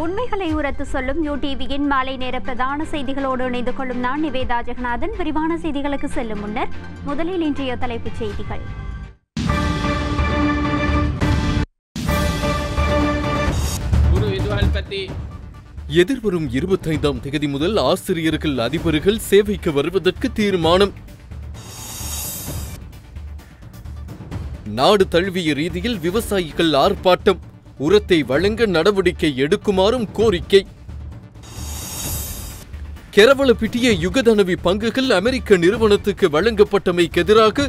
உண்மைகளை உரத்து சொல்லும் யூடிவியின் மாலை நேர பிரதான செய்திகளோடு இணைந்து கொள்ளும் நான் நிவேதா ஜெகநாதன். விரிவான செய்திகளுக்கு செல்லும் முன்னர் முதலில் இன்றைய தலைப்புச் செய்திகள். எதிர்வரும் 25ஆம் தேதி முதல் ஆசிரியர்கள் அதிபர்கள் சேவைக்கு வருவதற்கு தீர்மானம். நாடு தழுவிய ரீதியில் விவசாயிகள் ஆர்ப்பாட்டம். உரத்தை வழங்க நடவடிக்கை எடுக்குமாறும் கோரிக்கை. கெரவலப்பிட்டிய யுகதனவி பங்குகள் அமெரிக்க நிறுவனத்துக்கு வழங்கப்பட்டமைக்கு எதிராக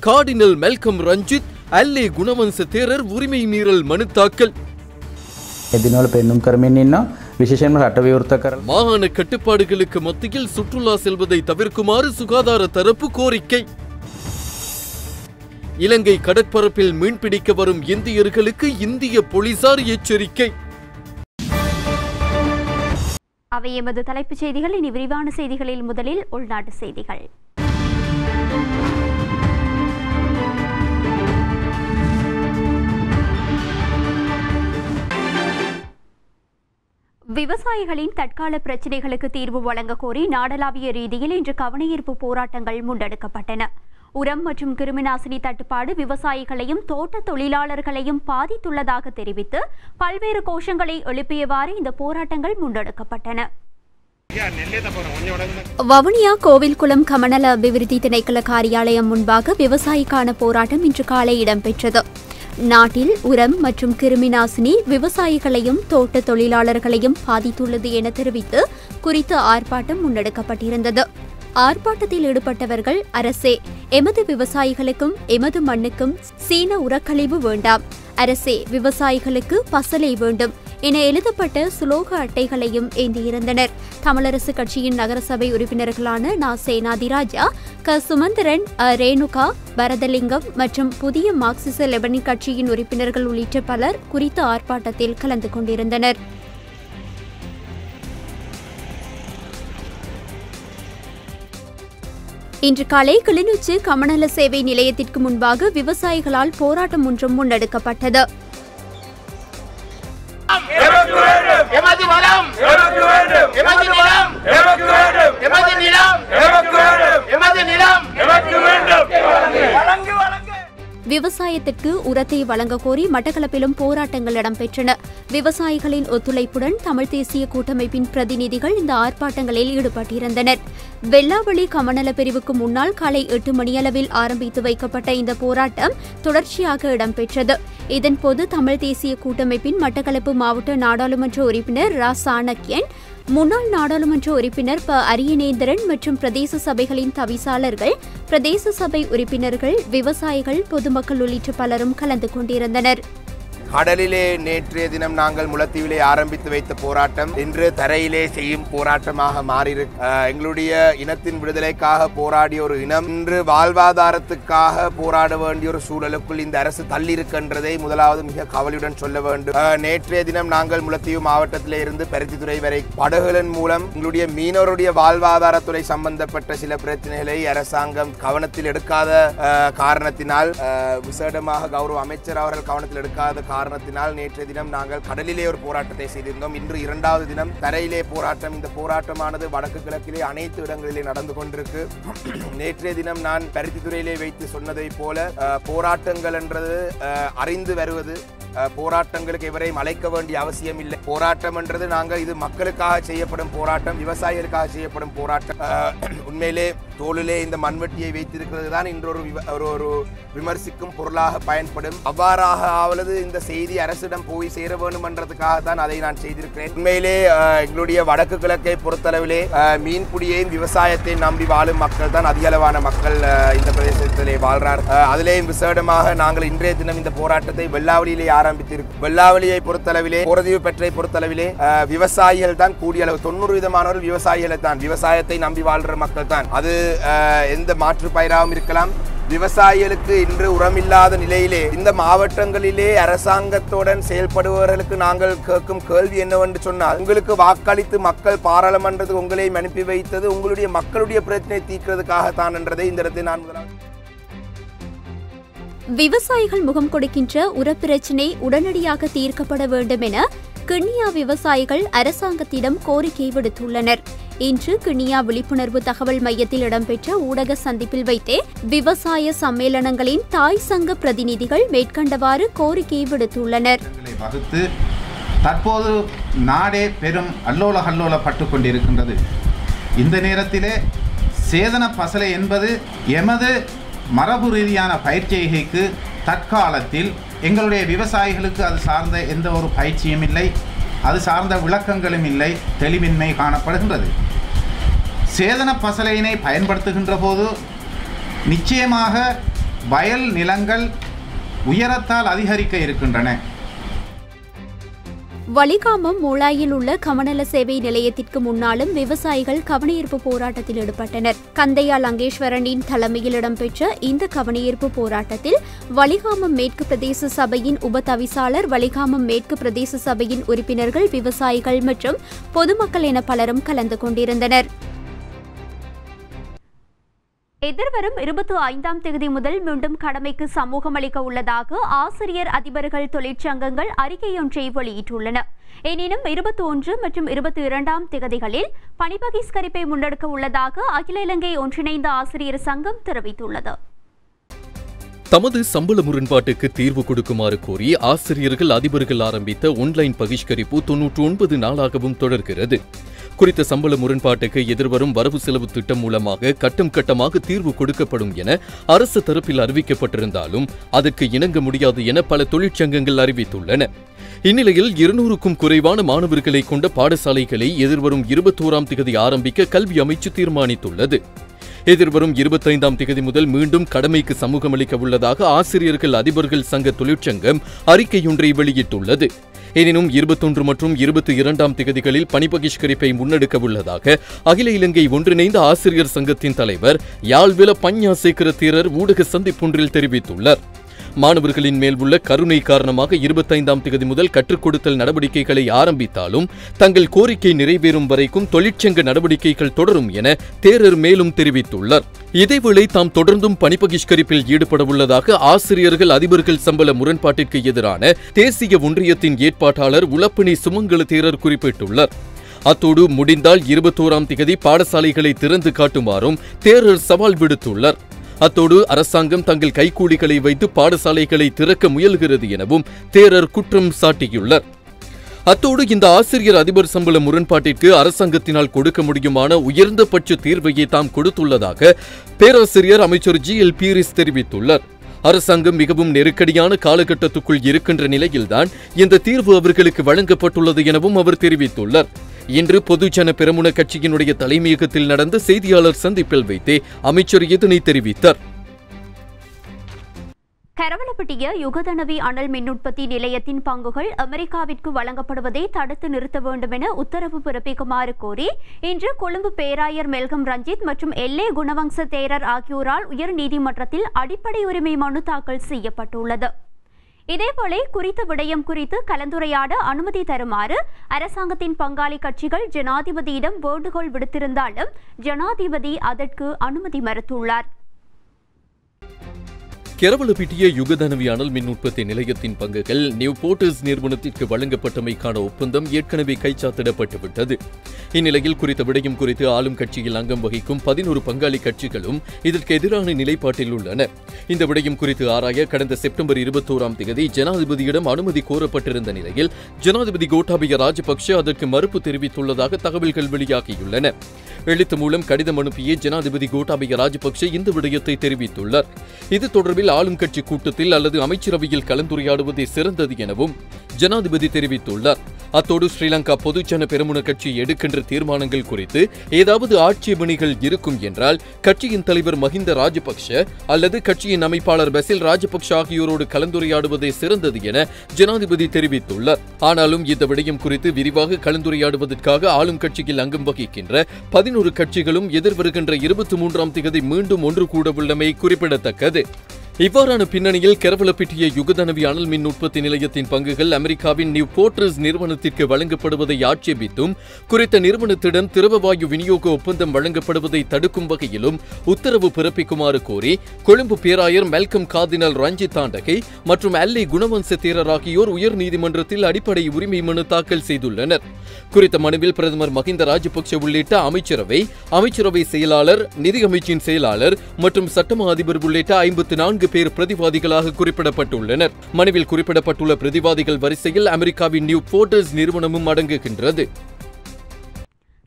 கார்டினல் மெல்கம் ரஞ்சித் அல்லே குணவன்ச தேரர் உரிமை மீறல் மனு தாக்கல். மாகாண கட்டுப்பாடுகளுக்கு மத்தியில் சுற்றுலா செல்வதை தவிர்க்குமாறு சுகாதார தரப்பு கோரிக்கை. இலங்கை கடற்பரப்பில் மீன்பிடிக்க வரும் இந்தியர்களுக்கு இந்திய போலீசார் எச்சரிக்கை. அவை எமது தலைப்புச் செய்திகள். இனி விரிவான செய்திகளில் முதலில் உள்நாட்டு செய்திகள். விவசாயிகளின் தற்கால பிரச்சினைகளுக்கு தீர்வு வழங்க கோரி நாடளாவிய ரீதியில் இன்று கவனஈர்ப்பு போராட்டங்கள் முன்னெடுக்கப்பட்டன. உரம் மற்றும் கிருமிநாசினி தட்டுப்பாடு விவசாயிகளையும் தோட்ட தொழிலாளர்களையும் பாதித்துள்ளதாக தெரிவித்து பல்வேறு கோஷங்களை எழுப்பியவாறு இந்த போராட்டங்கள் முன்னெடுக்கப்பட்டன. வவுனியா கோவில்குளம் கமநல அபிவிருத்தி திணைக்கள காரியாலயம் முன்பாக விவசாயிக்கான போராட்டம் இன்று காலை இடம்பெற்றது. நாட்டில் உரம் மற்றும் கிருமிநாசினி விவசாயிகளையும் தோட்ட தொழிலாளர்களையும் பாதித்துள்ளது என தெரிவித்து குறித்த ஆர்ப்பாட்டம் முன்னெடுக்கப்பட்டிருந்தது. ஆர்ப்பாட்டத்தில் ஈடுபட்டவர்கள் அரசே, எமது விவசாயிகளுக்கும் எமது மண்ணுக்கும் சீன உரக்கழிவு வேண்டாம், அரசே விவசாயிகளுக்கு பசலை வேண்டும் என எழுதப்பட்ட சுலோக அட்டைகளையும் ஏந்தியிருந்தனர். தமிழரசு கட்சியின் நகரசபை உறுப்பினர்களான நா. சேனாதிராஜா, க. சுமந்திரன், ரேணுகா, பரதலிங்கம் மற்றும் புதிய மார்க்சிச லெபனி கட்சியின் உறுப்பினர்கள் உள்ளிட்ட பலர் குறித்த ஆர்ப்பாட்டத்தில் கலந்து கொண்டிருந்தனர். இன்று காலை கிளிநொச்சி கமநல சேவை நிலையத்திற்கு முன்பாக விவசாயிகளால் போராட்டம் ஒன்றும் முன்னெடுக்கப்பட்டது. விவசாயத்திற்கு உரத்தை வழங்க கோரி மட்டக்களப்பிலும் போராட்டங்கள் இடம்பெற்றன. விவசாயிகளின் ஒத்துழைப்புடன் தமிழ் தேசிய கூட்டமைப்பின் பிரதிநிதிகள் இந்த ஆர்ப்பாட்டங்களில் ஈடுபட்டிருந்தனர். வெள்ளாவளி கமநல பிரிவுக்கு முன்னால் காலை 8 மணியளவில் ஆரம்பித்து வைக்கப்பட்ட இந்த போராட்டம் தொடர்ச்சியாக இடம்பெற்றது. இதன்போது தமிழ் தேசிய கூட்டமைப்பின் மட்டக்களப்பு மாவட்ட நாடாளுமன்ற உறுப்பினர் ரா. சாணக்கியன், முன்னாள் நாடாளுமன்ற உறுப்பினர் ப. அரியநேந்திரன் மற்றும் பிரதேச சபைகளின் தவிசாளர்கள், பிரதேச சபை உறுப்பினர்கள், விவசாயிகள், பொதுமக்கள் உள்ளிட்ட பலரும் கலந்து கொண்டிருந்தனர். கடலிலே நேற்றைய தினம் நாங்கள் முல்லைத்தீவிலே ஆரம்பித்து வைத்த போராட்டம் இன்று தரையிலே செய்யும் போராட்டமாக மாறியிருக்கு. எங்களுடைய இனத்தின் விடுதலைக்காக போராடிய ஒரு இனம் இன்று வாழ்வாதாரத்துக்காக போராட வேண்டிய ஒரு சூழலுக்குள் இந்த அரசு தள்ளியிருக்கின்றதை முதலாவது மிக கவலையுடன் சொல்ல வேண்டும். நேற்றைய தினம் நாங்கள் முல்லைத்தீவு மாவட்டத்திலே இருந்து பருத்தித்துறை வரை படகுகளின் மூலம் எங்களுடைய மீனவருடைய வாழ்வாதாரத்துறை சம்பந்தப்பட்ட சில பிரச்சனைகளை அரசாங்கம் கவனத்தில் எடுக்காத காரணத்தினால், விசேடமாக கௌரவ அமைச்சர் அவர்கள் கவனத்தில் எடுக்காத காரணத்தினால் நேற்றைய தினம் நாங்கள் கடலிலே ஒரு போராட்டத்தை செய்திருந்தோம். இன்று 2வது தினம் தரையிலே போராட்டம். இந்த போராட்டமானது வடக்கு கிழக்கிலே அனைத்து இடங்களிலே நடந்து கொண்டிருக்கு. நேற்றைய தினம் நான் பருத்தித்துறையிலே வைத்து சொன்னதை போல போராட்டங்கள் என்றது அறிந்து வருவது, போராட்டங்களுக்கு எவரையும் அழைக்க வேண்டிய அவசியம் இல்லை. போராட்டம் என்றது நாங்கள் இது மக்களுக்காக செய்யப்படும் போராட்டம், விவசாயிகளுக்காக செய்யப்படும் போராட்டம். உண்மையிலே தோளிலே இந்த மண்வெட்டியை வைத்திருக்கிறது தான் இன்றொரு விமர்சிக்கும் பொருளாக பயன்படும். அவ்வாறாக ஆவலது இந்த செய்தி அரசிடம் போய் சேர வேண்டும் என்றதுக்காக தான் அதை நான் செய்திருக்கிறேன். உண்மையிலே எங்களுடைய வடக்கு கிழக்கை பொறுத்தளவிலே மீன்பிடியையும் விவசாயத்தையும் நம்பி வாழும் மக்கள் தான் அதிகளவான மக்கள் இந்த பிரதேசத்திலே வாழ்றார். அதிலேயும் விசேடமாக நாங்கள் இன்றைய தினம் இந்த போராட்டத்தை வெள்ளாவளியிலே ஆரம்பித்திருக்கும். வெள்ளாவளியை பொறுத்தளவிலே, போரதீவு பெற்றை பொறுத்தளவிலே விவசாயிகள் தான் கூடிய அளவு 90% விவசாயிகளை தான், விவசாயத்தை நம்பி வாழ்ற மக்கள் தான். அது எந்த மாற்று பயிராகவும் இருக்கலாம். விவசாயிகளுக்கு இன்று உரமில்லாத நிலையிலே இந்த மாவட்டங்களிலே அரசாங்கத்துடன் செயல்படுபவர்களுக்கு நாங்கள் கேட்கும் கேள்வி என்னவென்று சொன்னால், உங்களுக்கு வாக்களித்து மக்கள் பாராளுமன்றத்துக்கு உங்களையும் அனுப்பி வைத்தது உங்களுடைய மக்களுடைய பிரச்சனை தீர்க்கிறதுக்காகத்தான் என்றதை இந்த இடத்தை நான் முதலாவது. விவசாயிகள் முகம் கொடுக்கின்ற உரப்பிரச்சினை உடனடியாக தீர்க்கப்பட வேண்டும் என கிண்ணியா விவசாயிகள் அரசாங்கத்திடம் கோரிக்கை விடுத்துள்ளனர். இன்று கிண்ணியா விழிப்புணர்வு தகவல் மையத்தில் இடம்பெற்ற ஊடக சந்திப்பில் வைத்தே விவசாய சம்மேளனங்களின் தாய் சங்க பிரதிநிதிகள் மேற்கண்டவாறு கோரிக்கை விடுத்துள்ளனர். தற்போது நாடே பெரும் அல்லோலகல்லோலப்பட்டு கொண்டிருக்கின்றது. இந்த நேரத்திலே சேதன பசலை என்பது எமது மரபு ரீதியான பயிற்சிகைக்கு தற்காலத்தில் எங்களுடைய விவசாயிகளுக்கு அது சார்ந்த எந்த ஒரு பயிற்சியும் இல்லை, அது சார்ந்த விளக்கங்களும் இல்லை, தெளிவின்மை காணப்படுகின்றது. சேதன பசலையினை பயன்படுத்துகின்ற போது நிச்சயமாக வயல் நிலங்கள் உயரத்தால் அதிகரிக்க இருக்கின்றன. வலிகாமம் மூளாயில் உள்ள கமநல சேவை நிலையத்திற்கு முன்னாலும் விவசாயிகள் கவனஈர்ப்பு போராட்டத்தில் ஈடுபட்டனர். கந்தையா லங்கேஸ்வரனின் தலைமையில் இடம்பெற்ற இந்த கவனஈர்ப்பு போராட்டத்தில் வலிகாமம் மேற்கு பிரதேச சபையின் உப தவிசாளர், வலிகாமம் மேற்கு பிரதேச சபையின் உறுப்பினர்கள், விவசாயிகள் மற்றும் பொதுமக்கள் என பலரும் கலந்து கொண்டிருந்தனர். எதிர்வரும் 25ஆம் தேதி முதல் மீண்டும் கடமைக்கு சமூகம் அளிக்க உள்ளதாக ஆசிரியர் அதிபர்கள் தொழிற்சங்கங்கள் அறிக்கையொன்றை வெளியிட்டுள்ளன. எனினும் 21 மற்றும் 22ஆம் தேதிகளில் பணி பகிஷ்கரிப்பை முன்னெடுக்க உள்ளதாக அகில இலங்கை ஒன்றிணைந்த ஆசிரியர் சங்கம் தெரிவித்துள்ளது. தமது சம்பள முரண்பாட்டுக்கு தீர்வு கொடுக்குமாறு கோரி ஆசிரியர்கள் அதிபர்கள் ஆரம்பித்த ஒன்லைன் பகிஷ்கரிப்பு 99 நாளாகவும் தொடர்கிறது. குறித்த சம்பள முரண்பாட்டுக்கு எதிர்வரும் வரவு செலவு திட்டம் மூலமாக கட்டம் கட்டமாக தீர்வு கொடுக்கப்படும் என அரசு தரப்பில் அறிவிக்கப்பட்டிருந்தாலும் அதற்கு இணங்க முடியாது என பல தொழிற்சங்கங்கள் அறிவித்துள்ளன. இந்நிலையில் 200க்கும் குறைவான மாணவர்களை கொண்ட பாடசாலைகளை எதிர்வரும் 21ஆம் தேதி ஆரம்பிக்க கல்வி அமைச்சு தீர்மானித்துள்ளது. எதிர்வரும் 25ஆம் தேதி முதல் மீண்டும் கடமைக்கு சமூகம் அளிக்க உள்ளதாக ஆசிரியர்கள் அதிபர்கள் சங்க தொழிற்சங்கம் அறிக்கையொன்றை வெளியிட்டுள்ளது. எனினும் 21 மற்றும் 22ஆம் தேதிகளில் பணி பகிஷ்கரிப்பை முன்னெடுக்க உள்ளதாக அகில இலங்கை ஒன்றிணைந்த ஆசிரியர் சங்கத்தின் தலைவர் யாழ்வில பஞ்ஞாசேகர தேரர் ஊடக சந்திப்பொன்றில் தெரிவித்துள்ளார். மாணவர்களின் மேல் உள்ள கருணை காரணமாக 25ஆம் தேதி முதல் கற்றுக் கொடுத்தல் நடவடிக்கைகளை ஆரம்பித்தாலும் தங்கள் கோரிக்கை நிறைவேறும் வரைக்கும் தொழிற்சங்க நடவடிக்கைகள் தொடரும் என தேரர் மேலும் தெரிவித்துள்ளார். இதேவேளை தாம் தொடர்ந்தும் பணி பகிஷ்கரிப்பில் ஈடுபட உள்ளதாக ஆசிரியர்கள் அதிபர்கள் சம்பள முரண்பாட்டிற்கு எதிரான தேசிய ஒன்றியத்தின் ஏற்பாட்டாளர் உலப்பணி சுமங்கல தேரர் குறிப்பிட்டுள்ளார். அத்தோடு முடிந்தால் 21ஆம் தேதி பாடசாலைகளை திறந்து காட்டுமாறும் தேரர் சவால் விடுத்துள்ளார். அத்தோடு அரசாங்கம் தங்கள் கைக்கூலிகளை வைத்து பாடசாலைகளை திறக்க முயல்கிறது எனவும் தேரர் குற்றம் சாட்டியுள்ளார். அத்தோடு இந்த ஆசிரியர் அதிபர் சம்பள முரண்பாட்டிற்கு அரசாங்கத்தினால் கொடுக்க முடியுமான உயர்ந்தபட்ச தீர்வையை தாம் கொடுத்துள்ளதாக பேராசிரியர் அமைச்சர் GL பீரிஸ் தெரிவித்துள்ளார். அரசாங்கம் மிகவும் நெருக்கடியான காலகட்டத்துக்குள் இருக்கின்ற நிலையில்தான் இந்த தீர்வு அவர்களுக்கு வழங்கப்பட்டுள்ளது எனவும் அவர் தெரிவித்துள்ளார். இன்று பொதுஜன பெரமுன கட்சியினுடைய தலைமையகத்தில் நடந்த செய்தியாளர் சந்திப்பில் வைத்தே அமைச்சர் இதனை தெரிவித்தார். கரவலப்பட்டிய யுகதனவி அனல் மின் உற்பத்தி நிலையத்தின் பங்குகள் அமெரிக்காவிற்கு வழங்கப்படுவதை தடுத்து நிறுத்த வேண்டும் என உத்தரவு பிறப்பிக்குமாறு கோரி இன்று கொழும்பு பேராயர் மெல்கம் ரஞ்சித் மற்றும் எல்ஏ குணவங்ச தேரர் ஆகியோரால் உயர்நீதிமன்றத்தில் அடிப்படை உரிமை மனு தாக்கல் செய்யப்பட்டுள்ளது. இதேபோல குறித்த விடயம் குறித்து கலந்துரையாட அனுமதி தருமாறு அரசாங்கத்தின் பங்காளி கட்சிகள் ஜனாதிபதியிடம் வேண்டுகோள் விடுத்திருந்தாலும் ஜனாதிபதி அதற்கு அனுமதி மறுத்துள்ளார். கெரவலப்பிட்டிய யுகதனவி அனல் மின் உற்பத்தி நிலையத்தின் பங்குகள் நியூ போர்ட்டர்ஸ் நிறுவனத்திற்கு வழங்கப்பட்டமைக்கான ஒப்பந்தம் ஏற்கனவே கைச்சாத்திடப்பட்டுவிட்டது. இந்நிலையில் குறித்த விடயம் குறித்து ஆளும் கட்சியில் அங்கம் வகிக்கும் 11 பங்காளி கட்சிகளும் இதற்கு எதிரான நிலைப்பாட்டில் உள்ளன. இந்த விடயம் குறித்து ஆராய கடந்த செப்டம்பர் 21ஆம் தேதி ஜனாதிபதியிடம் அனுமதி கோரப்பட்டிருந்த நிலையில் ஜனாதிபதி கோட்டாபய ராஜபக்ஷ அதற்கு மறுப்பு தெரிவித்துள்ளதாக தகவல்கள் வெளியாகியுள்ளன. எழுத்து மூலம் கடிதம் அனுப்பிய ஜனாதிபதி கோட்டாபய ராஜபக்ஷ இந்த விடயத்தை தெரிவித்துள்ளார். இது தொடர்பில் ஆளும் கட்சி கூட்டத்தில் அல்லது அமைச்சரவையில் கலந்துரையாடுவதே சிறந்தது எனவும் ஜனாதிபதி தெரிவித்துள்ளார். அத்தோடு ஸ்ரீலங்கா பொதுஜன பெரமுன கட்சி எடுக்கின்ற தீர்மானங்கள் குறித்து ஏதாவது ஆட்சேபணிகள் இருக்கும் என்றால் கட்சியின் தலைவர் மஹிந்த ராஜபக்ஷ அல்லது கட்சியின் அமைப்பாளர் பசில் ராஜபக்ஷ ஆகியோரோடு கலந்துரையாடுவதே சிறந்தது என ஜனாதிபதி தெரிவித்துள்ளார். ஆனாலும் இந்த விடயம் குறித்து விரிவாக கலந்துரையாடுவதற்காக ஆளும் கட்சியில் அங்கம் வகிக்கின்ற 11 கட்சிகளும் எதிர்வருகின்ற 23ஆம் தேதி மீண்டும் ஒன்று கூட உள்ளமை குறிப்பிடத்தக்கது. இவ்வாறான பின்னணியில் கெரவலப்பிட்டிய யுகதனவி அனல் மின் உற்பத்தி நிலையத்தின் பங்குகள் அமெரிக்காவின் நியூ போர்ட்ரஸ் நிறுவனத்திற்கு வழங்கப்படுவதை ஆட்சேபித்தும் குறித்த நிறுவனத்திடம் திரவவாயு விநியோக ஒப்பந்தம் வழங்கப்படுவதை தடுக்கும் வகையிலும் உத்தரவு பிறப்பிக்குமாறு கோரி கொழும்பு பேராயர் மெல்கம் கார்தினல் ரஞ்சித் தாண்டகை மற்றும் அல்லி குணவன்ச தேரர் ஆகியோர் உயர்நீதிமன்றத்தில் அடிப்படை உரிமை மனு தாக்கல் செய்துள்ளனர். குறித்த மனுவில் பிரதமர் மஹிந்த ராஜபக்ஷ உள்ளிட்ட அமைச்சரவை செயலாளர், நிதி அமைச்சின் செயலாளர் மற்றும் சட்டமா அதிபர் உள்ளிட்ட 54 பேர் பிரதிவாதிகளாக குறிப்பிடப்பட்டுள்ளனர். மனுவில் குறிப்பிடப்பட்டுள்ள பிரதிவாதிகள் வரிசையில் அமெரிக்காவின் நியூ போர்ட்ரஸ் நிறுவனமும் அடங்குகின்றது.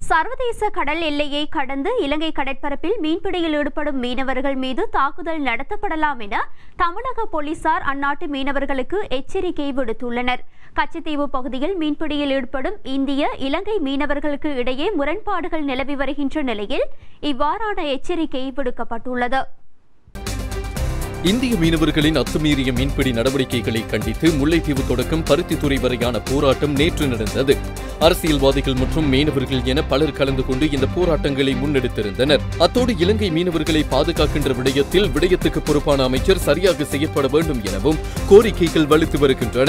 சர்வதேச கடல் எல்லையை கடந்து இலங்கை கடற்பரப்பில் மீன்பிடியில் ஈடுபடும் மீனவர்கள் மீது தாக்குதல் நடத்தப்படலாம் என தமிழக போலீசார் அந்நாட்டு மீனவர்களுக்கு எச்சரிக்கை விடுத்துள்ளனர். கச்சத்தீவு பகுதியில் மீன்பிடியில் ஈடுபடும் இந்திய, இலங்கை மீனவர்களுக்கு இடையே முரண்பாடுகள் நிலவி வருகின்ற நிலையில் இவ்வாறான எச்சரிக்கை விடுக்கப்பட்டுள்ளது. இந்திய மீனவர்களின் அத்துமீறிய மீன்பிடி நடவடிக்கைகளை கண்டித்து முல்லைத்தீவு தொடக்கம் பருத்தித்துறை வரையான போராட்டம் நேற்று நடந்தது. அரசியல்வாதிகள் மற்றும் மீனவர்கள் என பலர் கலந்து கொண்டு இந்த போராட்டங்களை முன்னெடுத்திருந்தனர். அத்தோடு இலங்கை மீனவர்களை பாதுகாக்கின்ற விடயத்துக்கு பொறுப்பான அமைச்சர் சரியாக செய்யப்பட வேண்டும் எனவும் கோரிக்கைகள் வலுத்து வருகின்றன.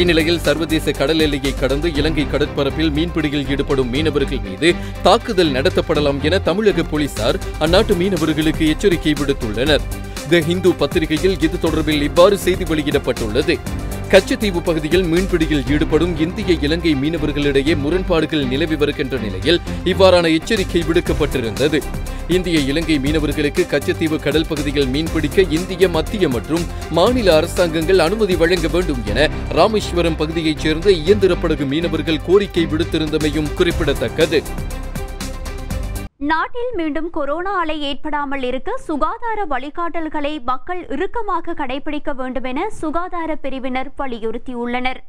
இந்நிலையில் சர்வதேச கடல் எல்லையை கடந்து இலங்கை கடற்பரப்பில் மீன்பிடியில் ஈடுபடும் மீனவர்கள் மீது தாக்குதல் நடத்தப்படலாம் என தமிழக போலீசார் அந்நாட்டு மீனவர்களுக்கு எச்சரிக்கை விடுத்துள்ளனர். தி ஹிந்து பத்திரிகையில் இது தொடர்பில் இவ்வாறு செய்தி வெளியிடப்பட்டுள்ளது. கச்சத்தீவு பகுதியில் மீன்பிடியில் ஈடுபடும் இந்திய, இலங்கை மீனவர்களிடையே முரண்பாடுகள் நிலவி வருகின்ற நிலையில் இவ்வாறான எச்சரிக்கை விடுக்கப்பட்டிருந்தது. இந்திய, இலங்கை மீனவர்களுக்கு கச்சத்தீவு கடல் பகுதியில் மீன்பிடிக்க இந்திய, மத்திய மற்றும் மாநில அரசாங்கங்கள் அனுமதி வழங்க வேண்டும் என ராமேஸ்வரம் பகுதியைச் சேர்ந்த இயந்திர படகு மீனவர்கள் கோரிக்கை விடுத்திருந்தமையும் குறிப்பிடத்தக்கது. நாட்டில் மீண்டும் கொரோனா அலை ஏற்படாமல் இருக்க சுகாதார வழிகாட்டல்களை மக்கள் இறுக்கமாக கடைபிடிக்க வேண்டும் என சுகாதார பிரிவினர் வலியுறுத்தியுள்ளனர்.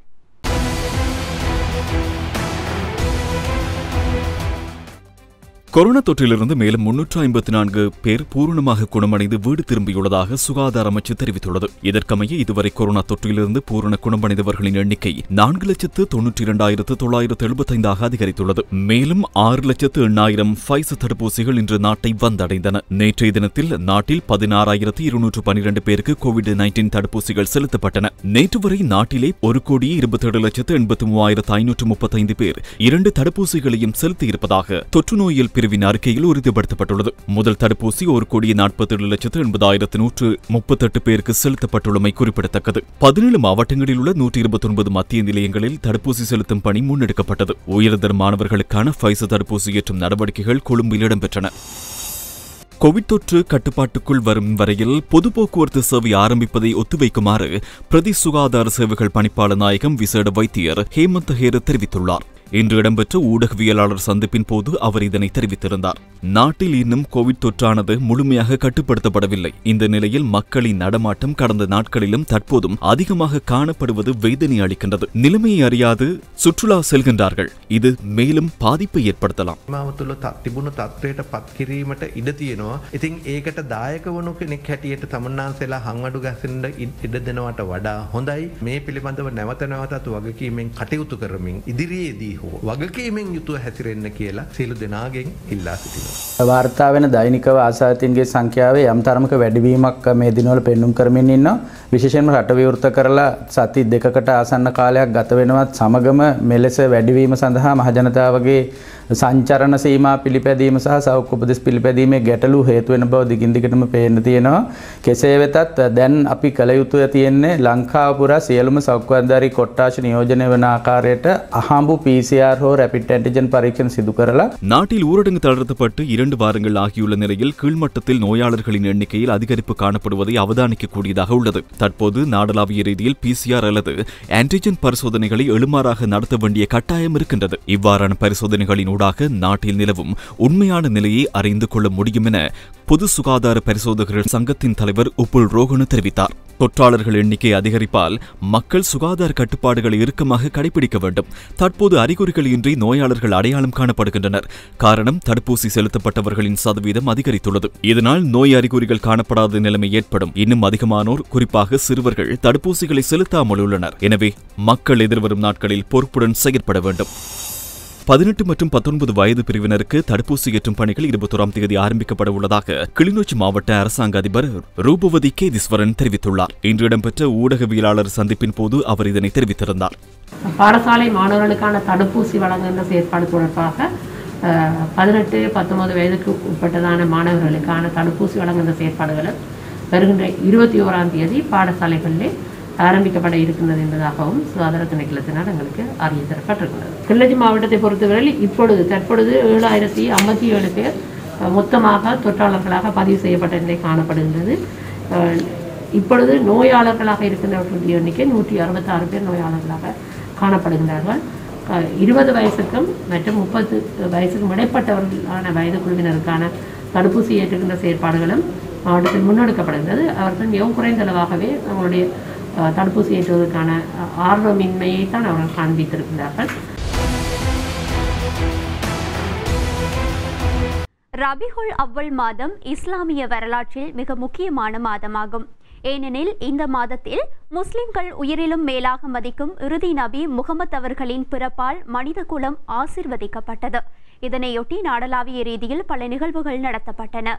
கொரோனா தொற்றிலிருந்து மேலும் 354 பேர் பூரணமாக குணமடைந்து வீடு திரும்பியுள்ளதாக சுகாதார அமைச்சு தெரிவித்துள்ளது. இதற்கமைய இதுவரை கொரோனா தொற்றிலிருந்து பூரண குணமடைந்தவர்களின் எண்ணிக்கை 4,92,975 அதிகரித்துள்ளது. மேலும் 6,08,000 ஃபைசர் தடுப்பூசிகள் இன்று நாட்டை வந்தடைந்தன. நேற்றைய தினத்தில் நாட்டில் 16,212 பேருக்கு கோவிட்-19 தடுப்பூசிகள் செலுத்தப்பட்டன. நேற்று வரை நாட்டிலே 1,27,83,535 பேர் 2 தடுப்பூசிகளையும் செலுத்தியிருப்பதாக தொற்று நோயில் பிரிவின் அறிக்கையில் உறுதிப்படுத்தப்பட்டுள்ளது. முதல் தடுப்பூசி 1,47,80,138 பேருக்கு செலுத்தப்பட்டுள்ளமை குறிப்பிடத்தக்கது. 17 மாவட்டங்களில் உள்ள 129 மத்திய நிலையங்களில் தடுப்பூசி செலுத்தும் பணி முன்னெடுக்கப்பட்டது. உயர்தர மாணவர்களுக்கான ஃபைசர் தடுப்பூசி ஏற்றும் நடவடிக்கைகள் கொழும்பில் இடம்பெற்றன. கோவிட் தொற்று கட்டுப்பாட்டுக்குள் வரும் வரையில் பொது போக்குவரத்து சேவை ஆரம்பிப்பதை ஒத்துவைக்குமாறு பிரதி சுகாதார சேவைகள் பணிப்பாளர் நாயகம் விசேட வைத்தியர் ஹேமந்த் ஹேர தெரிவித்துள்ளார். இன்று இடம்பெற்ற ஊடகவியலாளர் சந்திப்பின் போது அவர் இதனை தெரிவித்திருந்தார். நாட்டில் இன்னும் கோவிட் தொற்றானது முழுமையாக கட்டுப்படுத்தப்படவில்லை. இந்த நிலையில் மக்களின் நடமாட்டம் கடந்த நாட்களிலும் தற்போதும் அதிகமாக காணப்படுவது வேதனை அளிக்கின்றது. நிலைமையை அறியாது சுற்றுலா செல்கின்றார்கள். இது மேலும் பாதிப்பை ஏற்படுத்தலாம். ඉතින් ඒකට දායක වුණු කෙනෙක් හැටියට තමුන්නාන්සේලා හංවඩු ගස්සන්න ඉඩ දෙනවට වඩා හොඳයි මේ පිළිබඳව නැවත නැවතත් වගකීමෙන් කටයුතු කරමින් ඉදිරියේදී හෝ වගකීමෙන් යුතුව හැසිරෙන්න කියලා සියලු දෙනාගෙන් ඉල්ලා සිටිනවා. වාර්තා වෙන දෛනිකව ආසාදිතයින්ගේ සංඛ්‍යාවේ යම් තරමක වැඩිවීමක් මේ දිනවල පෙන්눔 කරමින් ඉන්නවා. විශේෂයෙන්ම රට විවෘත කරලා සති දෙකකට ආසන්න කාලයක් ගත වෙනවත් සමගම මෙලෙස වැඩිවීම සඳහා මහජනතාවගේ සංචරණ සීමා පිළිපැදීම සහ සෞඛ්‍ය උපදෙස් පිළිපැදීමේ ගැටලු හේතු වෙන බව දිගින් දිගටම පේන්න තියෙනවා. කෙසේ වෙතත් දැන් අපි කළ යුතු තියෙන්නේ ලංකාව පුරා සියලුම සෞඛ්‍යධාරී කොට්ටාශ නියෝජනය වන ආකාරයට අහඹු PCR හෝ රැපිඩ් ඇන්ටිජන් පරීක්ෂණ සිදු කරලා நாட்டில் ஊரடங்கு தளர்த்தப்பட்டு 2 வாரங்கள் ஆகியுள்ள நிலையில் கீழ்மட்டத்தில் நோயாளர்களின் எண்ணிக்கையில் அதிகரிப்பு காணப்படுவதை அவதானிக்கக்கூடியதாக உள்ளது. தற்போது நாடளாவிய ரீதியில் PCR அல்லது ஆன்டிஜன் பரிசோதனைகளை எழுமாறாக நடத்த வேண்டிய கட்டாயம் இருக்கின்றது. இவ்வாறான பரிசோதனைகளின் ஊடாக நாட்டில் நிலவும் உண்மையான நிலையை அறிந்து கொள்ள முடியும் என பொது சுகாதார பரிசோதகர்கள் சங்கத்தின் தலைவர் உப்புல் ரோகனு தெரிவித்தார். தொற்றாளர்கள் எண்ணிக்கை அதிகரிப்பால் மக்கள் சுகாதார கட்டுப்பாடுகளை இறுக்கமாக கடைபிடிக்க வேண்டும். தற்போது அறிகுறிகள் இன்றி நோயாளர்கள் அடையாளம் காணப்படுகின்றனர். காரணம், தடுப்பூசி செலுத்தப்பட்டவர்களின் சதவீதம் அதிகரித்துள்ளது. இதனால் நோய் அறிகுறிகள் காணப்படாத நிலைமை ஏற்படும். இன்னும் அதிகமானோர், குறிப்பாக சிறுவர்கள், தடுப்பூசிகளை செலுத்தாமல் உள்ளனர். எனவே மக்கள் எதிர்வரும் நாட்களில் பொறுப்புடன் செயற்பட வேண்டும். 18 மற்றும் 19 வயது பிரிவினருக்கு தடுப்பூசி ஏற்றும் பணிகள் 21ஆம் தேதி ஆரம்பிக்கப்பட உள்ளதாக கிளிநொச்சி மாவட்ட அரசாங்க அதிபர் ரூபவதி கேதீஸ்வரன் தெரிவித்துள்ளார். இன்று இடம்பெற்ற ஊடகவியலாளர் சந்திப்பின் போது அவர் இதனை தெரிவித்திருந்தார். பாடசாலை மாணவர்களுக்கான தடுப்பூசி வழங்குகின்ற செயற்பாடு தொடர்பாக 18-19 வயதுக்கு உட்பட்டதான மாணவர்களுக்கான தடுப்பூசி வழங்குகின்ற செயற்பாடுகளை வருகின்ற 21ஆம் தேதி பாடசாலைகளிலே ஆரம்பிக்கப்பட இருக்கின்றது என்பதாகவும் சுகாதார திணைக்களத்தினால் எங்களுக்கு அறிய தரப்பட்டிருக்கிறது. கிளிநொச்சி மாவட்டத்தை பொறுத்தவரையில் தற்பொழுது 7057 பேர் மொத்தமாக தொற்றாளர்களாக பதிவு செய்யப்பட்ட நிலை காணப்படுகின்றது. இப்பொழுது நோயாளர்களாக இருக்கின்றவர்களுடைய எண்ணிக்கை 166 பேர் நோயாளர்களாக காணப்படுகின்றார்கள். 20 வயசுக்கும் மற்றும் 30 வயசுக்கும் இடைப்பட்டவர்களான வயது குழுவினருக்கான தடுப்பூசி ஏற்றுகின்ற செயற்பாடுகளும் மாவட்டத்தில் முன்னெடுக்கப்படுகிறது. அவர்கள் மிகவும் குறைந்த அளவாகவே அவங்களுடைய தடுப்பூசி ஏற்றுவதற்கான ஆர்வமின்மையை தான் அவர்கள் காண்பித்திருக்கிறார்கள். ரபியுல் அவ்வல் மாதம் இஸ்லாமிய வரலாற்றில் மிக முக்கியமான மாதமாகும். ஏனெனில் இந்த மாதத்தில் முஸ்லிம்கள் உயிரிலும் மேலாக மதிக்கும் இறுதி நபி முகமது அவர்களின் பிறப்பால் மனித குலம் ஆசிர்வதிக்கப்பட்டது. இதனையொட்டி நாடளாவிய ரீதியில் பல நிகழ்வுகள் நடத்தப்பட்டன.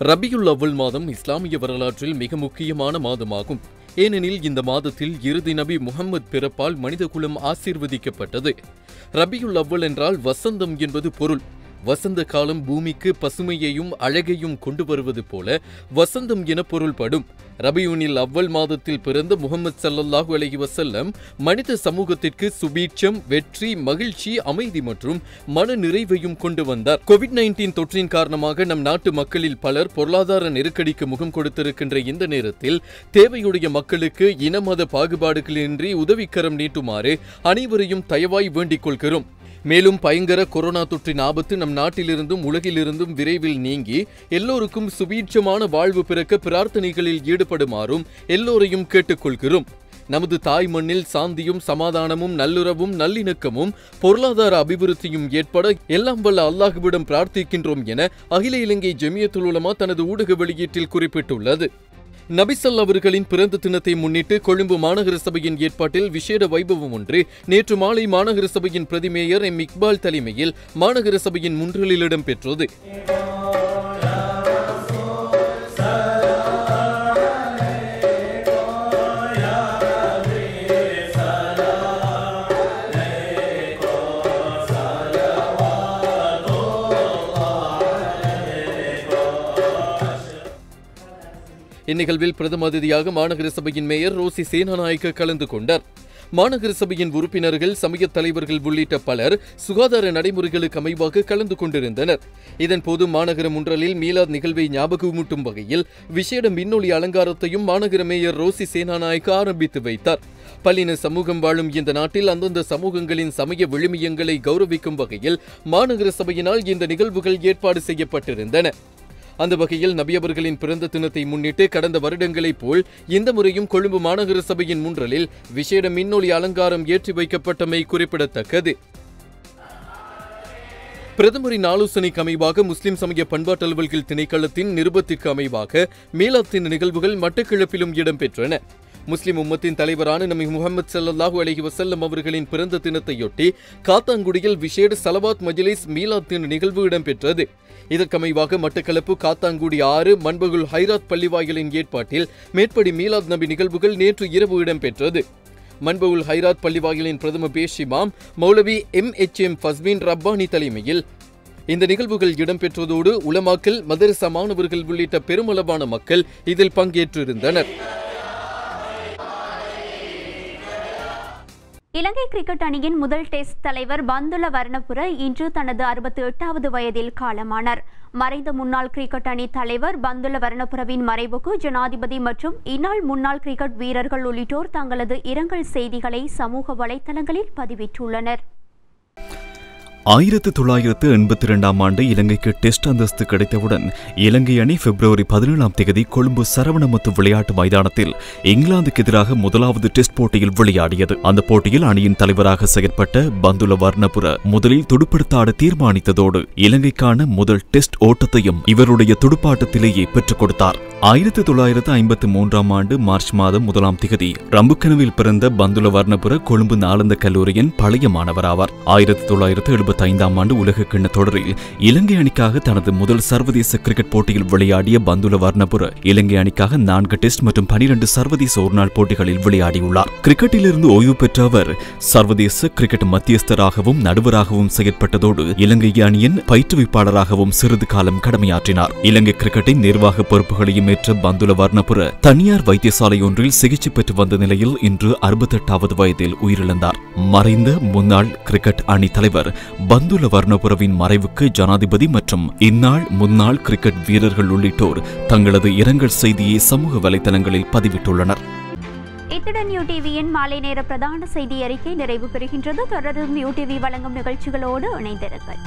ரபியுல் அவ்வல் மாதம் இஸ்லாமிய வரலாற்றில் மிக முக்கியமான மாதமாகும். ஏனெனில் இந்த மாதத்தில் இறுதி நபி முகமது பிறப்பால் மனிதகுலம் ஆசீர்வதிக்கப்பட்டது. ரபியுல் அவ்வல் என்றால் வசந்தம் என்பது பொருள். வசந்த காலம் பூமிக்கு பசுமையையும் அழகையும் கொண்டு வருவது போல வசந்தம் என பொருள்படும். ரபியுனில் அவ்வல் மாதத்தில் பிறந்த முகமது ஸல்லல்லாஹு அலைஹி வஸல்லம் மனித சமூகத்திற்கு சுபீட்சம், வெற்றி, மகிழ்ச்சி, அமைதி மற்றும் மன நிறைவையும் கொண்டு வந்தார். கோவிட்-19 தொற்றின் காரணமாக நம் நாட்டு மக்களில் பலர் பொருளாதார நெருக்கடிக்கு முகம் கொடுத்திருக்கின்ற இந்த நேரத்தில் தேவையுடைய மக்களுக்கு இன மத பாகுபாடுகளின்றி உதவிக்கரம் நீட்டுமாறு அனைவரையும் தயவாய் வேண்டிக் கொள்கிறோம். மேலும் பயங்கர கொரோனா தொற்றின் ஆபத்து நம் நாட்டிலிருந்தும் உலகிலிருந்தும் விரைவில் நீங்கி எல்லோருக்கும் சுபீட்சமான வாழ்வு பிறக்க பிரார்த்தனைகளில் ஈடுபடுமாறும் எல்லோரையும் கேட்டுக்கொள்கிறோம். நமது தாய் மண்ணில் சாந்தியும் சமாதானமும் நல்லுறவும் நல்லிணக்கமும் பொருளாதார அபிவிருத்தியும் ஏற்பட எல்லாம் வல்ல அல்லாஹ்விடம் பிரார்த்திக்கின்றோம் என அகில இலங்கை ஜமியத்துல் உலமா தனது ஊடக வெளியீட்டில் குறிப்பிட்டுள்ளது. நபிசல் அவர்களின் பிறந்த தினத்தை முன்னிட்டு கொழும்பு மாநகர சபையின் ஏற்பாட்டில் விசேட வைபவம் ஒன்று நேற்று மாலை மாநகர சபையின் பிரதிமேயர் எம் இக்பால் தலைமையில் மாநகர சபையின் முன்றலில் இடம்பெற்றது. இந்நிகழ்வில் பிரதம அதிதியாக மாநகர சபையின் மேயர் ரோசி சேனாநாயக்க கலந்து கொண்டார். மாநகர சபையின் உறுப்பினர்கள், சமய தலைவர்கள் உள்ளிட்ட பலர் சுகாதார நடைமுறைகளுக்கு அமைவாக கலந்து கொண்டிருந்தனர். இதன்போது மாநகர முன்றலில் மீலாத் நிகழ்வை ஞாபகமூட்டும் வகையில் விசேட மின்னொளி அலங்காரத்தையும் மாநகர மேயர் ரோசி சேனாநாயக்க ஆரம்பித்து வைத்தார். பல்லின சமூகம் வாழும் இந்த நாட்டில் அந்தந்த சமூகங்களின் சமய விழுமியங்களை கௌரவிக்கும் வகையில் மாநகர சபையினால் இந்த நிகழ்வுகள் ஏற்பாடு செய்யப்பட்டிருந்தன. அந்த வகையில் நபி அவர்களின் பிறந்த தினத்தை முன்னிட்டு கடந்த வருடங்களைப் போல் இந்த முறையும் கொழும்பு மாநகர சபையின் முன்றலில் விசேட மின்னொளி அலங்காரம் ஏற்றி வைக்கப்பட்டமை குறிப்பிடத்தக்கது. பிரதமரின் ஆலோசனைக்கு அமைவாக முஸ்லிம் சமய பண்பாட்டு அலுவல்கள் திணைக்களத்தின் நிருபத்திற்கு அமைவாக மீலாத்தின் நிகழ்வுகள் மட்டக்களப்பிலும் இடம்பெற்றன. முஸ்லிம் உம்மத்தின் தலைவரான நபி முகமது ஸல்லல்லாஹு அலைஹி வஸல்லம் அவர்களின் பிறந்த தினத்தையொட்டி காத்தாங்குடியில் விசேட சலவாத் மஜ்லிஸ் மீலாத்தின் நிகழ்வு இடம்பெற்றது. இதற்கமைவாக மட்டக்களப்பு காத்தாங்குடி 6 மன்பகுல் ஹைராத் பள்ளிவாயலின் ஏற்பாட்டில் மேற்படி மீலாத் நபி நிகழ்வுகள் நேற்று இரவு இடம்பெற்றது. மன்பகுல் ஹைராத் பள்ளிவாயலின் பிரதம பேஷ் இமாம் மௌலவி MHM ஃபஸ்மீன் ரப்பானி தலைமையில் இந்த நிகழ்வுகள் இடம்பெற்றதோடு உலமாக்கள், மதரசா மாணவர்கள் உள்ளிட்ட பெருமளவான மக்கள் இதில் பங்கேற்றிருந்தனர். இலங்கை கிரிக்கெட் அணியின் முதல் டெஸ்ட் தலைவர் பந்துல வர்ணபுர இன்று தனது 68வது வயதில் காலமானார். மறைந்த முன்னாள் கிரிக்கெட் அணி தலைவர் பந்துல வர்ணபுரவின் மறைவுக்கு ஜனாதிபதி மற்றும் இந்நாள் முன்னாள் கிரிக்கெட் வீரர்கள் உள்ளிட்டோர் தங்களது இரங்கல் செய்திகளை சமூக வலைதளங்களில் பதிவிட்டுள்ளனர். 1982 ஆண்டு இலங்கைக்கு டெஸ்ட் அந்தஸ்து கிடைத்தவுடன் இலங்கை அணி பிப்ரவரி 17ஆம் தேதி கொழும்பு சரவணமுத்து விளையாட்டு மைதானத்தில் இங்கிலாந்துக்கு எதிராக முதலாவது டெஸ்ட் போட்டியில் விளையாடியது. அந்த போட்டியில் அணியின் தலைவராக செயற்பட்ட பந்துல வர்ணபுர முதலில் துடுப்படுத்த ஆட தீர்மானித்ததோடு இலங்கைக்கான முதல் டெஸ்ட் ஓட்டத்தையும் இவருடைய துடுப்பாட்டத்திலேயே பெற்றுக் கொடுத்தார். 1953ஆம் ஆண்டு மார்ச் மாதம் 1ஆம் தேதி ரம்புக்கனவில் பிறந்த பந்துல வர்ணபுர கொழும்பு நாளந்த கல்லூரியின் பழைய மாணவராவார். 1975ஆம் ஆண்டு உலக கிண்ண தொடரில் இலங்கை அணிக்காக தனது முதல் சர்வதேச கிரிக்கெட் போட்டியில் விளையாடிய பந்துல வர்ணபுர இலங்கை அணிக்காக 4 டெஸ்ட் மற்றும் 12 சர்வதேச ஒருநாள் போட்டிகளில் விளையாடியுள்ளார். கிரிக்கெட்டிலிருந்து ஓய்வு பெற்ற அவர் சர்வதேச கிரிக்கெட் மத்தியஸ்தராகவும் நடுவராகவும் செயற்பட்டதோடு இலங்கை அணியின் பயிற்றுவிப்பாளராகவும் சிறிது காலம் கடமையாற்றினார். இலங்கை கிரிக்கெட்டின் நிர்வாக பொறுப்புகளையும் ஏற்ற பந்துல வர்ணபுர தனியார் வைத்தியசாலை ஒன்றில் சிகிச்சை பெற்று வந்த நிலையில் இன்று 68வது வயதில் உயிரிழந்தார். மறைந்த முன்னாள் கிரிக்கெட் அணி தலைவர் பந்துல வர்ணபுரவின் மறைவுக்கு ஜனாதிபதி மற்றும் இந்நாள் முன்னாள் கிரிக்கெட் வீரர்கள் உள்ளிட்டோர் தங்களது இரங்கல் செய்தியை சமூக வலைதளங்களில் பதிவிட்டுள்ளனர். இத்துடன் யூடிவியின் மாலை நேர பிரதான செய்தி அறிக்கை நிறைவு பெறுகின்றது. தொடர்ந்து யூடிவி வழங்கும் நிகழ்ச்சிகளோடு இணைந்திருங்கள்.